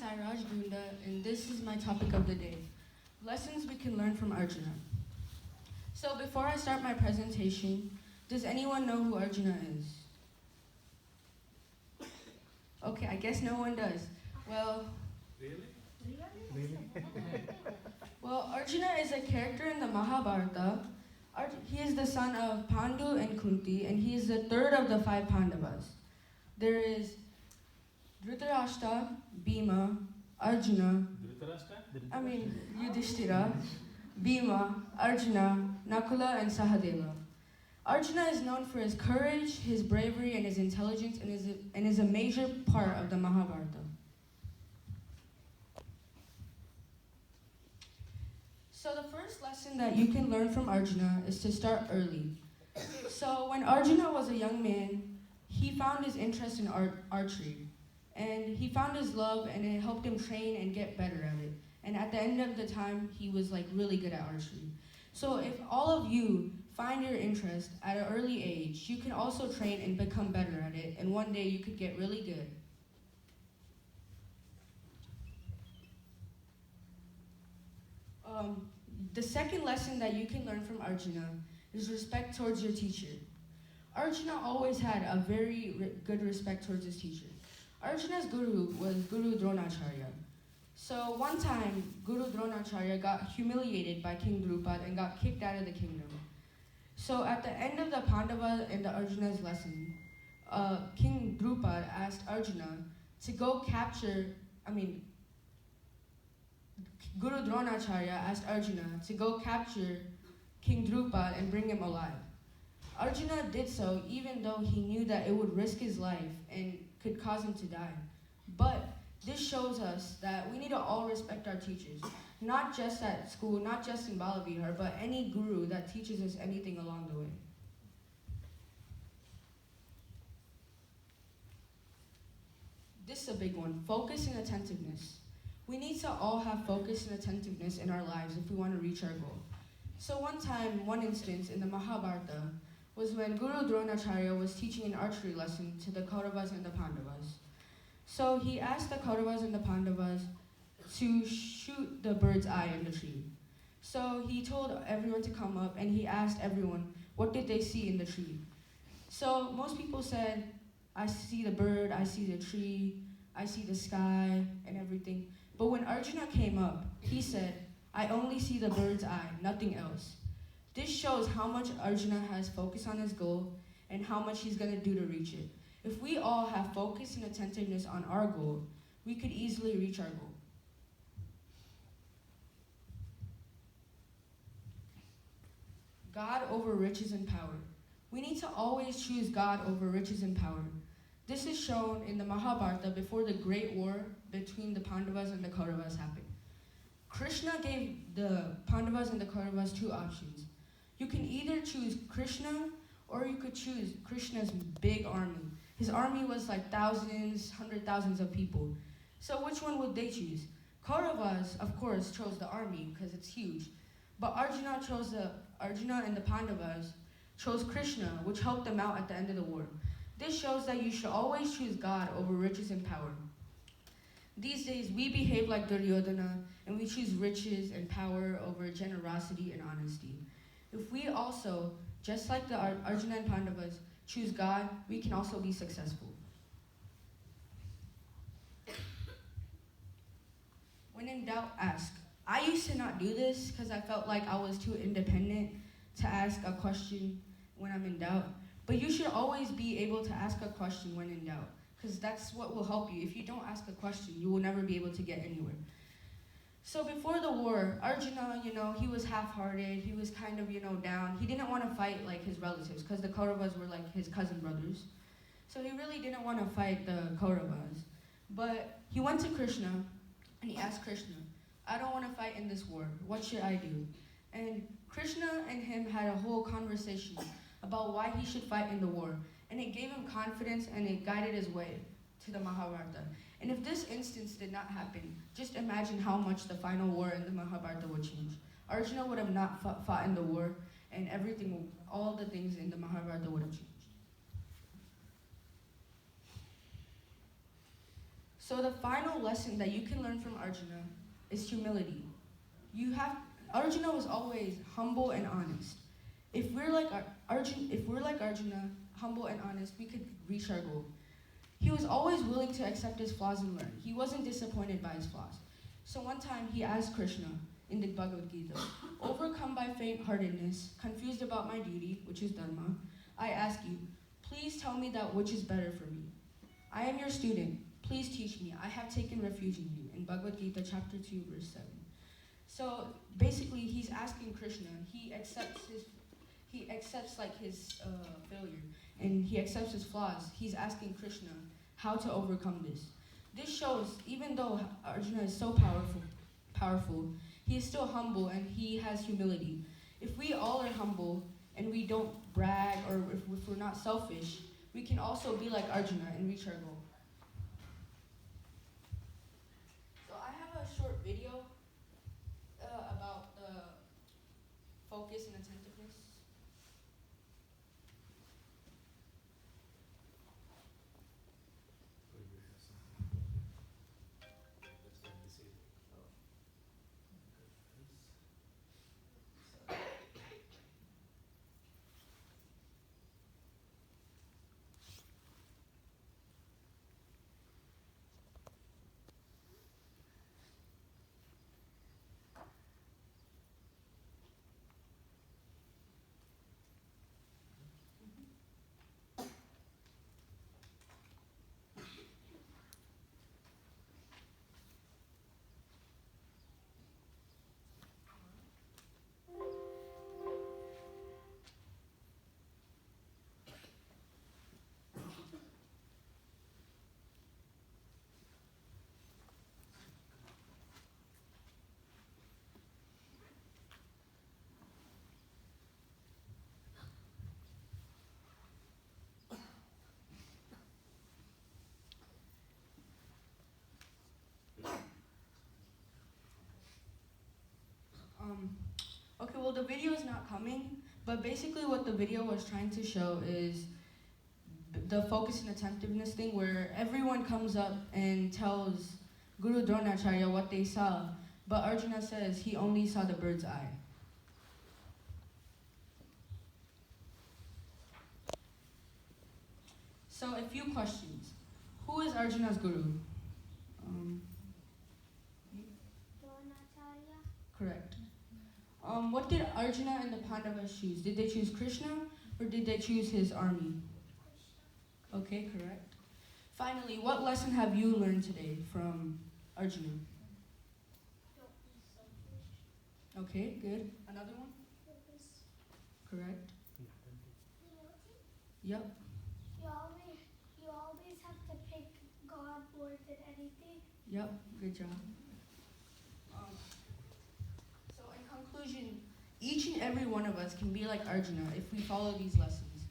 Sairaj Gunda, and this is my topic of the day, lessons we can learn from Arjuna. So before I start my presentation, does anyone know who Arjuna is? Okay, I guess no one does. Well, well, Arjuna is a character in the Mahabharata. He is the son of Pandu and Kunti, and he is the third of the five Pandavas. There is Dhritarashtra, Bhima, Arjuna, Yudhishthira, Bhima, Arjuna, Nakula, and Sahadeva. Arjuna is known for his courage, his bravery, and his intelligence, and is a major part of the Mahabharata. So the first lesson that you can learn from Arjuna is to start early. So when Arjuna was a young man, he found his interest in archery. And he found his love, and it helped him train and get better at it. And at the end of the time, he was really good at archery. So if all of you find your interest at an early age, you can also train and become better at it. And one day you could get really good. The second lesson that you can learn from Arjuna is respect towards your teacher. Arjuna always had a very good respect towards his teacher. Arjuna's guru was Guru Dronacharya. So one time, Guru Dronacharya got humiliated by King Drupad and got kicked out of the kingdom. So at the end of the Pandava and the Arjuna's lesson, King Drupad asked Arjuna to go capture, Guru Dronacharya asked Arjuna to go capture King Drupad and bring him alive. Arjuna did so even though he knew that it would risk his life and could cause him to die. But this shows us that we need to all respect our teachers, not just at school, not just in Balavihar, but any guru that teaches us anything along the way. This is a big one, focus and attentiveness. We need to all have focus and attentiveness in our lives if we want to reach our goal. So one instance in the Mahabharata was when Guru Dronacharya was teaching an archery lesson to the Kauravas and the Pandavas. So he asked the Kauravas and the Pandavas to shoot the bird's eye in the tree. So he told everyone to come up and he asked everyone, what did they see in the tree? So most people said, I see the bird, I see the tree, I see the sky and everything. But when Arjuna came up, he said, I only see the bird's eye, nothing else. This shows how much Arjuna has focus on his goal and how much he's going to do to reach it. If we all have focus and attentiveness on our goal, we could easily reach our goal. God over riches and power. We need to always choose God over riches and power. This is shown in the Mahabharata before the great war between the Pandavas and the Kauravas happened. Krishna gave the Pandavas and the Kauravas two options. You can either choose Krishna or you could choose Krishna's big army. His army was thousands, hundred thousands of people. So which one would they choose? Kauravas, of course, chose the army because it's huge. But Arjuna and the Pandavas chose Krishna, which helped them out at the end of the war. This shows that you should always choose God over riches and power. These days, we behave like Duryodhana, and we choose riches and power over generosity and honesty. If we also, just like the Arjuna and Pandavas, choose God, we can also be successful. When in doubt, ask. I used to not do this because I felt like I was too independent to ask a question when I'm in doubt. But you should always be able to ask a question when in doubt, because that's what will help you. If you don't ask a question, you will never be able to get anywhere. So before the war, Arjuna, he was half-hearted. He was kind of, down. He didn't want to fight like his relatives, because the Kauravas were like his cousin brothers. So he really didn't want to fight the Kauravas. But he went to Krishna, and he asked Krishna, I don't want to fight in this war. What should I do? And Krishna and him had a whole conversation about why he should fight in the war. And it gave him confidence and it guided his way to the Mahabharata. And if this instance did not happen, just imagine how much the final war in the Mahabharata would change. Arjuna would have not fought in the war, and all the things in the Mahabharata would have changed. So the final lesson that you can learn from Arjuna is humility. Arjuna was always humble and honest. If we're like Arjuna, humble and honest, we could reach our goal. He was always willing to accept his flaws and learn. He wasn't disappointed by his flaws. So one time he asked Krishna in the Bhagavad Gita, overcome by faint-heartedness, confused about my duty, which is dharma, I ask you, please tell me that which is better for me. I am your student. Please teach me. I have taken refuge in you. In Bhagavad Gita chapter 2, verse 7. So basically, he's asking Krishna. He accepts his failure, and he accepts his flaws. He's asking Krishna how to overcome this. This shows, even though Arjuna is so powerful, he is still humble and he has humility. If we all are humble and we don't brag, or if we're not selfish, we can also be like Arjuna and reach our goal. So I have a short video about the focus and attentiveness. Okay, well, the video is not coming, but basically what the video was trying to show is the focus and attentiveness thing, where everyone comes up and tells Guru Dronacharya what they saw, but Arjuna says he only saw the bird's eye. So a few questions. Who is Arjuna's guru? Dronacharya. Correct. What did Arjuna and the Pandavas choose? Did they choose Krishna or did they choose his army? Krishna. Okay, correct. Finally, what lesson have you learned today from Arjuna? Don't be selfish. Okay, good. Another one? Focus. Correct. Humility. Yep. You always have to pick God more than anything. Yep. Good job. So in conclusion, each and every one of us can be like Arjuna if we follow these lessons.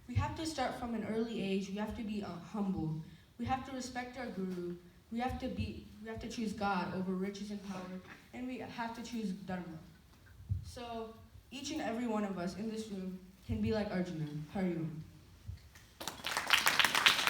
We have to start from an early age. We have to be humble. We have to respect our guru. We have to choose God over riches and power, and we have to choose dharma. So each and every one of us in this room can be like Arjuna. Hari Om.